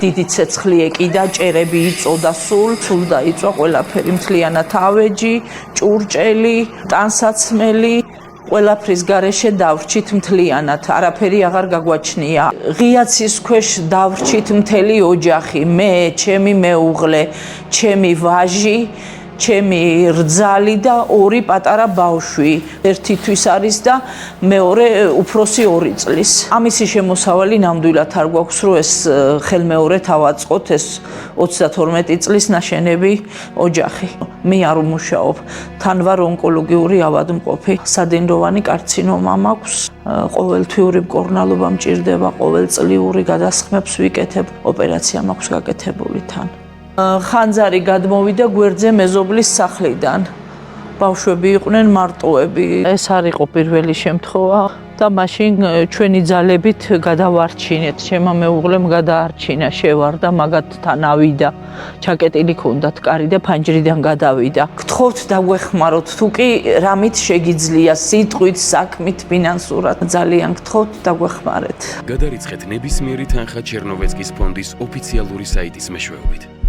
დიდი ცეცხლი ეკიდა, ჭერები იწოდა სულ დაიწვა ყველაფერი, მთლიანად ავეჯი, ჭურჭელი, ტანსაცმელი, ყველაფრის გარეშე დავრჩით მთლიანად, არაფერი აღარ გაგვაჩნია. ღია ცის ქვეშ დავრჩით მთელი ოჯახი, მე, ჩემი მეუღლე, ჩემი ვაჟი, ჩემი რძალი და ორი პატარა ბავშვი. ერთი თვის არის და მეორე უფროსი 2 წლის. ამისი შემოსავალი ნამდვილად არ გვაქვს, რომ ეს ხელმეორედ ავაწყოთ ეს 32 წლის ნაშენები ოჯახი. მე არ ვმუშაობ, თან ვარ ონკოლოგიური ავადმყოფი. სადინდოვანი კარცინომა მაქვს, ყოველთვიური მკურნალობა მჭირდება, ყოველწლიური გადასხმებს ვიკეთებ, ოპერაცია მაქვს გაკეთებული თან. ხანძარი გადმოვიდა გვერდზე მეზობლის სახლიდან. ბავშვები იყვნენ მარტოები. ეს არ იყო პირველი შემთხვევა და მაშინ ჩვენი ძალებით გადავარჩინეთ. ჩემმა მეუღლემ გადაარჩინა, შევარდა, მაგათთან ავიდა. ჩაკეტილი ჰქონდათ კარი და ფანჯრიდან გადავიდა. გთხოვთ დაგვეხმაროთ, თუ კი რამით შეგიძლია, სიტყვით, საქმით, ფინანსურად. ძალიან გთხოვთ დაგვეხმარეთ. გადარიცხეთ ნებისმიერი თანხა ჩერნოვეცკის ფონდის ოფიციალური საიტის მეშვეობით.